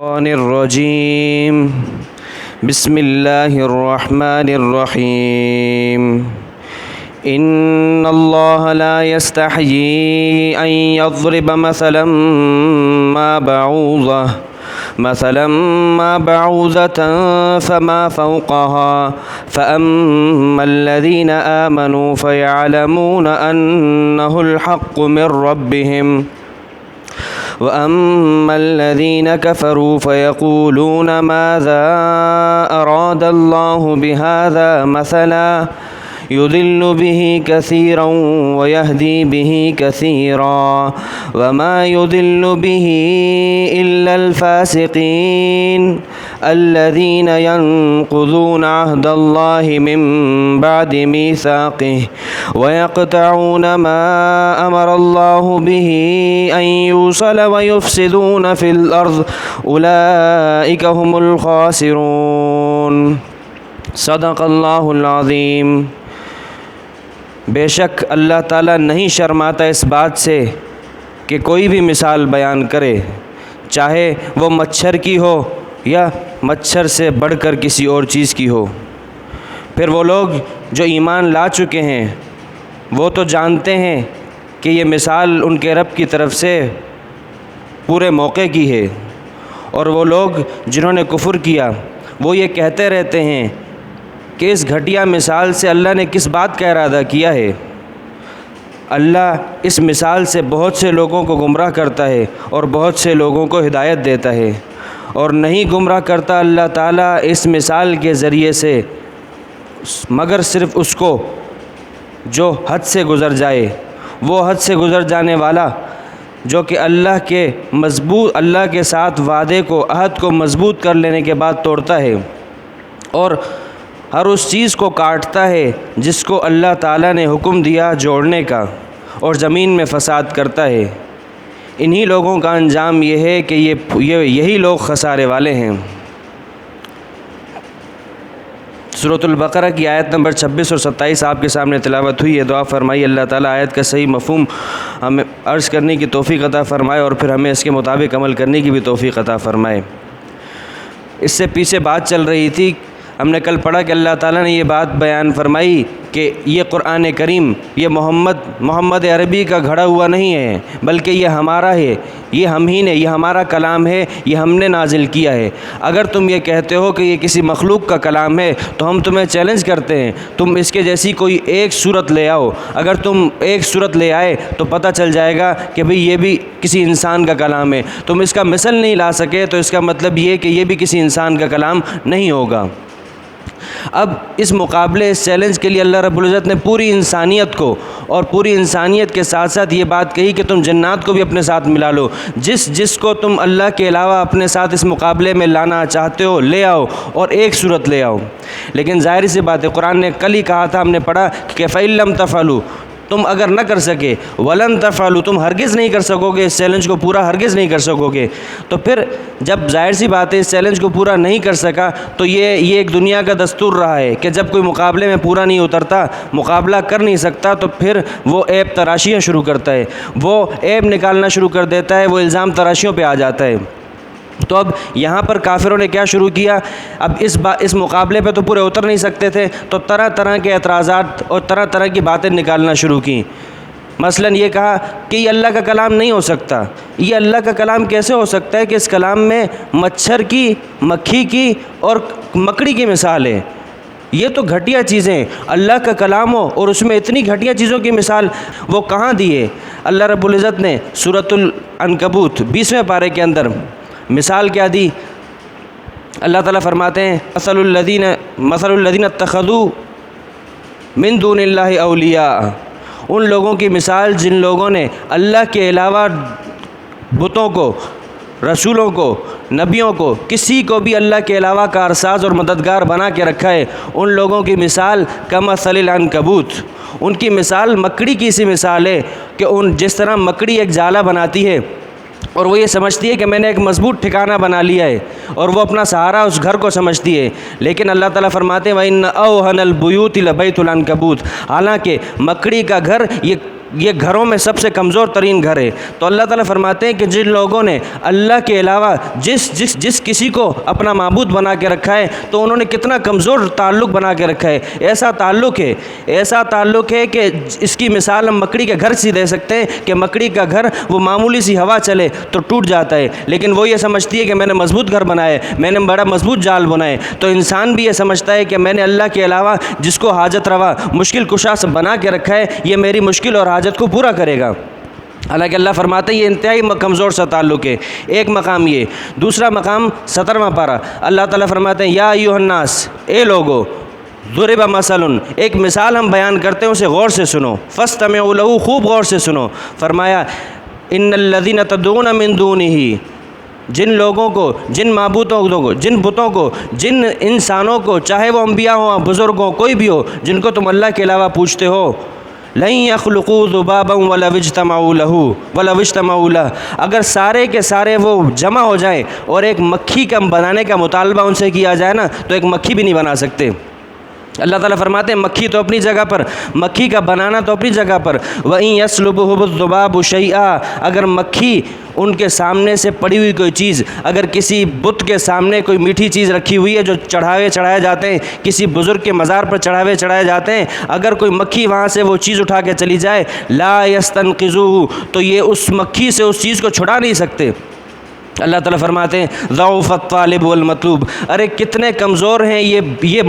الشيطان الرجيم بسم الله الرحمن الرحيم إن الله لا يستحيي أن يضرب مثلا ما بعوضة فما فوقها فأما الذين آمنوا فيعلمون أنه الحق من ربهم وأما الذين كفروا فيقولون ماذا أراد الله بهذا مثلا يضل به كثيرا ويهدي به كثيرا وما يضل به إلا الفاسقين الذين ينقضون عهد الله من بعد ميثاقه ويقطعون ما أمر الله به أن يوصل ويفسدون في الأرض أولئك هم الخاسرون صدق اللہ العظیم۔ بے شک اللہ تعالیٰ نہیں شرماتا اس بات سے کہ کوئی بھی مثال بیان کرے، چاہے وہ مچھر کی ہو یا مچھر سے بڑھ کر کسی اور چیز کی ہو۔ پھر وہ لوگ جو ایمان لا چکے ہیں وہ تو جانتے ہیں کہ یہ مثال ان کے رب کی طرف سے پورے موقع کی ہے، اور وہ لوگ جنہوں نے کفر کیا وہ یہ کہتے رہتے ہیں کہ اس گھٹیا مثال سے اللہ نے کس بات کا ارادہ کیا ہے۔ اللہ اس مثال سے بہت سے لوگوں کو گمراہ کرتا ہے اور بہت سے لوگوں کو ہدایت دیتا ہے، اور نہیں گمراہ کرتا اللہ تعالیٰ اس مثال کے ذریعے سے مگر صرف اس کو جو حد سے گزر جائے، وہ حد سے گزر جانے والا جو کہ اللہ کے ساتھ وعدے کو، عہد کو مضبوط کر لینے کے بعد توڑتا ہے، اور ہر اس چیز کو کاٹتا ہے جس کو اللہ تعالیٰ نے حکم دیا جوڑنے کا، اور زمین میں فساد کرتا ہے۔ انہی لوگوں کا انجام یہ ہے کہ یہی لوگ خسارے والے ہیں۔ سورۃ البقرہ کی آیت نمبر 26 اور 27 آپ کے سامنے تلاوت ہوئی ہے۔ دعا فرمائی اللہ تعالیٰ آیت کا صحیح مفہوم ہمیں عرض کرنے کی توفیق عطا فرمائے، اور پھر ہمیں اس کے مطابق عمل کرنے کی بھی توفیق عطا فرمائے۔ اس سے پیچھے بات چل رہی تھی، ہم نے کل پڑھا کہ اللہ تعالیٰ نے یہ بات بیان فرمائی کہ یہ قرآن کریم یہ محمد عربی کا گھڑا ہوا نہیں ہے، بلکہ یہ ہمارا ہے، یہ ہم ہی نے، یہ ہمارا کلام ہے، یہ ہم نے نازل کیا ہے۔ اگر تم یہ کہتے ہو کہ یہ کسی مخلوق کا کلام ہے تو ہم تمہیں چیلنج کرتے ہیں، تم اس کے جیسی کوئی ایک صورت لے آؤ۔ اگر تم ایک صورت لے آئے تو پتہ چل جائے گا کہ بھئی یہ بھی کسی انسان کا کلام ہے۔ تم اس کا مثل نہیں لا سکے تو اس کا مطلب یہ کہ یہ بھی کسی انسان کا کلام نہیں ہوگا۔ اب اس مقابلے، اس چیلنج کے لیے اللہ رب العزت نے پوری انسانیت کو، اور پوری انسانیت کے ساتھ ساتھ یہ بات کہی کہ تم جنات کو بھی اپنے ساتھ ملا لو، جس کو تم اللہ کے علاوہ اپنے ساتھ اس مقابلے میں لانا چاہتے ہو لے آؤ، اور ایک صورت لے آؤ۔ لیکن ظاہر سی بات ہے، قرآن نے کل ہی کہا تھا، ہم نے پڑھا کہ فَإِن لَّمْ تَفْعَلُوا، تم اگر نہ کر سکے، وَلَن تَفْعَلُوا، تم ہرگز نہیں کر سکو گے، اس چیلنج کو پورا ہرگز نہیں کر سکو گے۔ تو پھر جب ظاہر سی بات ہے اس چیلنج کو پورا نہیں کر سکا تو یہ ایک دنیا کا دستور رہا ہے کہ جب کوئی مقابلے میں پورا نہیں اترتا، مقابلہ کر نہیں سکتا، تو پھر وہ عیب تراشیاں شروع کرتا ہے، وہ عیب نکالنا شروع کر دیتا ہے، وہ الزام تراشیوں پہ آ جاتا ہے۔ تو اب یہاں پر کافروں نے کیا شروع کیا؟ اب اس مقابلے پہ تو پورے اتر نہیں سکتے تھے، تو طرح طرح کے اعتراضات اور طرح طرح کی باتیں نکالنا شروع کیں۔ مثلا یہ کہا کہ یہ اللہ کا کلام نہیں ہو سکتا۔ یہ اللہ کا کلام کیسے ہو سکتا ہے کہ اس کلام میں مچھر کی، مکھی کی اور مکڑی کی مثال ہے؟ یہ تو گھٹیا چیزیں، اللہ کا کلام ہو اور اس میں اتنی گھٹیا چیزوں کی مثال وہ کہاں دی ہے؟ اللہ رب العزت نے سورۃ العنکبوت 20ویں پارے کے اندر مثال کیا دی؟ اللہ تعالیٰ فرماتے ہیں مثل الذین اتخذوا من دون اللہ اولیاء، ان لوگوں کی مثال جن لوگوں نے اللہ کے علاوہ بتوں کو، رسولوں کو، نبیوں کو، کسی کو بھی اللہ کے علاوہ کارساز اور مددگار بنا کے رکھا ہے۔ ان لوگوں کی مثال کمثل العنکبوت، ان کی مثال مکڑی کی سی مثال ہے کہ جس طرح مکڑی ایک جالا بناتی ہے اور وہ یہ سمجھتی ہے کہ میں نے ایک مضبوط ٹھکانہ بنا لیا ہے، اور وہ اپنا سہارا اس گھر کو سمجھتی ہے، لیکن اللہ تعالیٰ فرماتے ہیں وَإِنَّ أَوْهَنَ الْبُيُوتِ لَبَيْتُ الْعَنكَبُوتِ، حالانکہ مکڑی کا گھر یہ یہ گھروں میں سب سے کمزور ترین گھر ہے۔ تو اللہ تعالیٰ فرماتے ہیں کہ جن لوگوں نے اللہ کے علاوہ جس کسی کو اپنا معبود بنا کے رکھا ہے تو انہوں نے کتنا کمزور تعلق بنا کے رکھا ہے۔ ایسا تعلق ہے کہ اس کی مثال ہم مکڑی کے گھر سے دے سکتے ہیں کہ مکڑی کا گھر وہ معمولی سی ہوا چلے تو ٹوٹ جاتا ہے، لیکن وہ یہ سمجھتی ہے کہ میں نے مضبوط گھر بنایا ہے، میں نے بڑا مضبوط جال بنایا ہے۔ تو انسان بھی یہ سمجھتا ہے کہ میں نے اللہ کے علاوہ جس کو حاجت روا مشکل کشا سے بنا کے رکھا ہے، یہ میری مشکل اور حاجت کو پورا کرے گا۔ حالانکہ اللہ فرماتے ہیں یہ انتہائی کمزور سا تعلق ہے۔ ایک مقام یہ، دوسرا مقام 17واں پارہ، اللہ تعالیٰ فرماتے ہیں یا ایھا الناس، اے لوگو، ضرب مثل، ایک مثال ہم بیان کرتے ہیں، اسے غور سے سنو، فاستمعوا لہ، خوب غور سے سنو۔ فرمایا ان الذین تدعون من دونہ، جن لوگوں کو، جن معبودوں کو، جن بتوں کو، جن انسانوں کو، چاہے وہ انبیاء ہوں، بزرگ ہوں، کوئی بھی ہو، جن کو تم اللہ کے علاوہ پوچھتے ہو، لن یخلقوا ذبابا ولو اجتمعوا لہ، اگر سارے کے سارے وہ جمع ہو جائیں اور ایک مکھی کا بنانے کا مطالبہ ان سے کیا جائے نا تو ایک مکھی بھی نہیں بنا سکتے۔ اللہ تعالیٰ فرماتے ہیں مکھی تو اپنی جگہ پر، مکھی کا بنانا تو اپنی جگہ پر، وَإِن يَسْلُبْهُ الذُّبَابُ شَيْئًا، اگر مکھی ان کے سامنے سے پڑی ہوئی کوئی چیز، اگر کسی بت کے سامنے کوئی میٹھی چیز رکھی ہوئی ہے جو چڑھائے جاتے ہیں، کسی بزرگ کے مزار پر چڑھائے جاتے ہیں، اگر کوئی مکھی وہاں سے وہ چیز اٹھا کے چلی جائے، لا يستنقذوه، تو یہ اس مکھی سے اس چیز کو چھڑا نہیں سکتے۔ اللہ تعالیٰ فرماتے ہیں ضعف الطالب والمطلوب، ارے کتنے کمزور ہیں یہ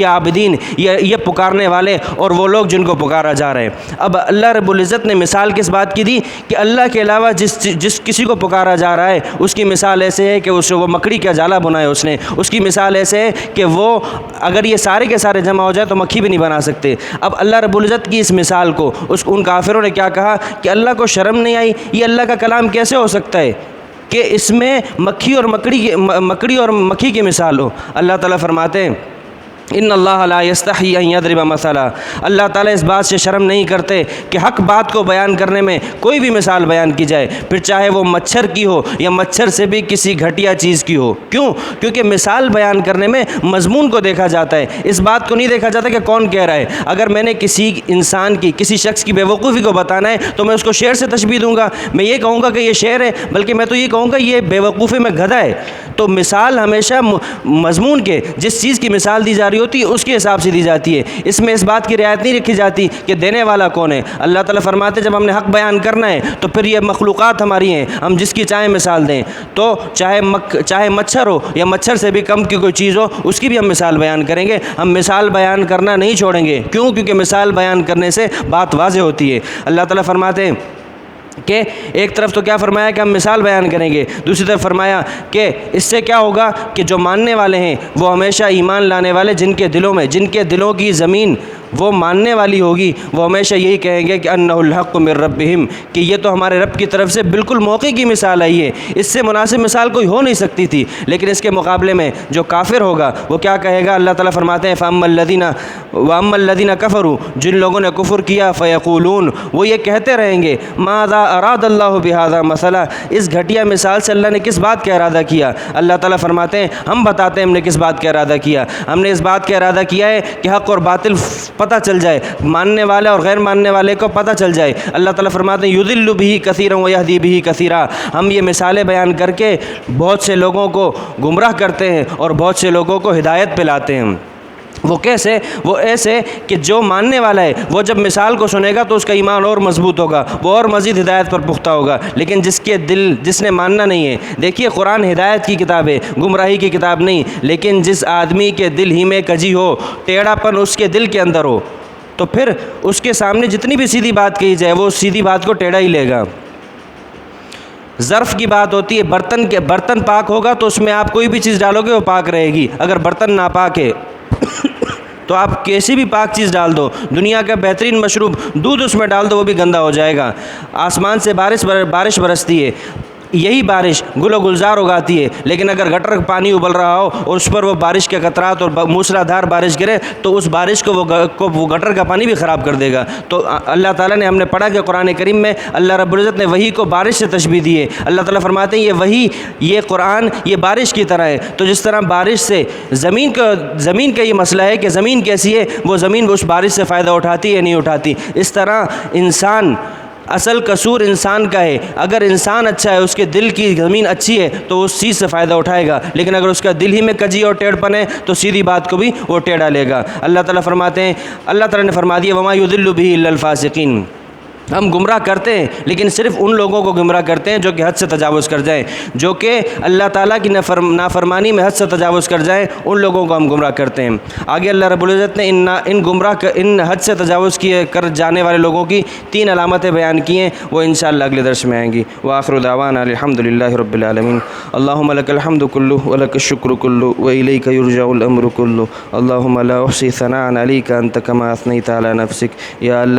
عابدین، یہ پکارنے والے اور وہ لوگ جن کو پکارا جا رہے ہیں۔ اب اللہ رب العزت نے مثال کس بات کی دی کہ اللہ کے علاوہ جس کسی کو پکارا جا رہا ہے اس کی مثال ایسے ہے کہ وہ مکڑی کا جالا بنایا اس نے، اس کی مثال ایسے ہے کہ وہ اگر یہ سارے کے سارے جمع ہو جائے تو مکھی بھی نہیں بنا سکتے۔ اب اللہ رب العزت کی اس مثال کو ان کافروں نے کیا کہا کہ اللہ کو شرم نہیں آئی، یہ اللہ کا کلام کیسے ہو سکتا ہے کہ اس میں مکھی اور مکھی کی مثال ہو۔ اللہ تعالیٰ فرماتے ہیں ان اللہ لا یستحی ان یضرب مثلا، اللہ تعالیٰ اس بات سے شرم نہیں کرتے کہ حق بات کو بیان کرنے میں کوئی بھی مثال بیان کی جائے، پھر چاہے وہ مچھر کی ہو یا مچھر سے بھی کسی گھٹیا چیز کی ہو۔ کیوں؟ کیونکہ مثال بیان کرنے میں مضمون کو دیکھا جاتا ہے، اس بات کو نہیں دیکھا جاتا کہ کون کہہ رہا ہے۔ اگر میں نے کسی انسان کی، کسی شخص کی بے وقوفی کو بتانا ہے تو میں اس کو شعر سے تشبیہ دوں گا، میں یہ کہوں گا کہ یہ شعر ہے، بلکہ میں تو یہ کہوں گا یہ بے وقوفی میں گدھا ہے۔ تو مثال ہمیشہ مضمون کے، جس چیز کی مثال دی جا رہی ہوتی ہے اس کے حساب سے دی جاتی ہے، اس میں اس بات کی رعایت نہیں رکھی جاتی کہ دینے والا کون ہے۔ اللہ تعالیٰ فرماتے جب ہم نے حق بیان کرنا ہے تو پھر یہ مخلوقات ہماری ہیں، ہم جس کی چاہیں مثال دیں، تو چاہے مچھر ہو یا مچھر سے بھی کم کی کوئی چیز ہو اس کی بھی ہم مثال بیان کریں گے، ہم مثال بیان کرنا نہیں چھوڑیں گے۔ کیوں؟ کیونکہ مثال بیان کرنے سے بات واضح ہوتی ہے۔ اللہ تعالیٰ فرماتے ہیں کہ ایک طرف تو کیا فرمایا کہ ہم مثال بیان کریں گے، دوسری طرف فرمایا کہ اس سے کیا ہوگا کہ جو ماننے والے ہیں وہ ہمیشہ ایمان لانے والے، جن کے دلوں کی زمین وہ ماننے والی ہوگی، وہ ہمیشہ یہی کہیں گے کہ انہ الحق من ربہم، کہ یہ تو ہمارے رب کی طرف سے بالکل موقع کی مثال آئی ہے، اس سے مناسب مثال کوئی ہو نہیں سکتی تھی۔ لیکن اس کے مقابلے میں جو کافر ہوگا وہ کیا کہے گا؟ اللہ تعالیٰ فرماتے ہیں وَأَمَّا الَّذِينَ كَفَرُوا، جن لوگوں نے کفر کیا، فَيَقُولُونَ، وہ یہ کہتے رہیں گے ماذا اراد اللہ بہذا مثلا، اس گھٹیا مثال سے اللہ نے کس بات کا ارادہ کیا؟ اللہ تعالیٰ فرماتے ہیں ہم بتاتے ہیں ہم نے کس بات کا ارادہ کیا، ہم نے اس بات کا ارادہ کیا ہے کہ حق اور باطل پتہ چل جائے، ماننے والے اور غیر ماننے والے کو پتہ چل جائے۔ اللہ تعالیٰ فرماتے ہیں یضل بہ کثیرا ویہدی بہ کثیرا، ہم یہ مثالیں بیان کر کے بہت سے لوگوں کو گمراہ کرتے ہیں اور بہت سے لوگوں کو ہدایت پہ لاتے ہیں۔ وہ کیسے؟ وہ ایسے کہ جو ماننے والا ہے وہ جب مثال کو سنے گا تو اس کا ایمان اور مضبوط ہوگا، وہ اور مزید ہدایت پر پختہ ہوگا۔ لیکن جس نے ماننا نہیں ہے، دیکھیے قرآن ہدایت کی کتاب ہے، گمراہی کی کتاب نہیں، لیکن جس آدمی کے دل ہی میں کجی ہو، ٹیڑھا پن اس کے دل کے اندر ہو، تو پھر اس کے سامنے جتنی بھی سیدھی بات کہی جائے وہ سیدھی بات کو ٹیڑھا ہی لے گا۔ ظرف کی بات ہوتی ہے، برتن پاک ہوگا تو اس میں آپ کوئی بھی چیز ڈالو گے وہ پاک رہے گی، اگر برتن ناپاک ہے تو آپ کیسی بھی پاک چیز ڈال دو، دنیا کا بہترین مشروب دودھ اس میں ڈال دو وہ بھی گندا ہو جائے گا۔ آسمان سے بارش برستی ہے، یہی بارش گل و گلزار اگاتی ہے، لیکن اگر گٹر کا پانی ابل رہا ہو اور اس پر وہ بارش کے قطرات اور موسلا دھار بارش گرے تو اس بارش کو وہ گٹر کا پانی بھی خراب کر دے گا۔ تو اللہ تعالیٰ نے، ہم نے پڑھا کہ قرآن کریم میں اللہ رب العزت نے وحی کو بارش سے تشبیہ دی ہے۔ اللہ تعالیٰ فرماتے ہیں یہ وحی، یہ قرآن، یہ بارش کی طرح ہے۔ تو جس طرح بارش سے زمین کا یہ مسئلہ ہے کہ زمین کیسی ہے، وہ زمین اس بارش سے فائدہ اٹھاتی ہے یا نہیں اٹھاتی، اس طرح انسان، اصل قصور انسان کا ہے۔ اگر انسان اچھا ہے، اس کے دل کی زمین اچھی ہے تو اس چیز سے فائدہ اٹھائے گا، لیکن اگر اس کا دل ہی میں کجی اور ٹیڑھ پن ہے تو سیدھی بات کو بھی وہ ٹیڑھا لے گا۔ اللہ تعالیٰ فرماتے ہیں، اللہ تعالیٰ نے فرما دیا وما یضل به الا الفاسقین، ہم گمراہ کرتے ہیں لیکن صرف ان لوگوں کو گمراہ کرتے ہیں جو کہ حد سے تجاوز کر جائیں، جو کہ اللہ تعالیٰ کی نافرمانی میں حد سے تجاوز کر جائیں، ان لوگوں کو ہم گمراہ کرتے ہیں۔ آگے اللہ رب العزت نے ان حد سے تجاوز کر جانے والے لوگوں کی 3 علامتیں بیان کی ہیں، وہ انشاءاللہ اگلے درس میں آئیں گی۔ وآخر دعوانا الحمدللہ رب العالمین۔ اللہم لک الحمد کلہ ولک الشکر کلہ وإلیک یرجع الامر کلہ، اللہم لا احصی ثناء علیک انت کما اثنیت علی نفسک۔ یا اللہ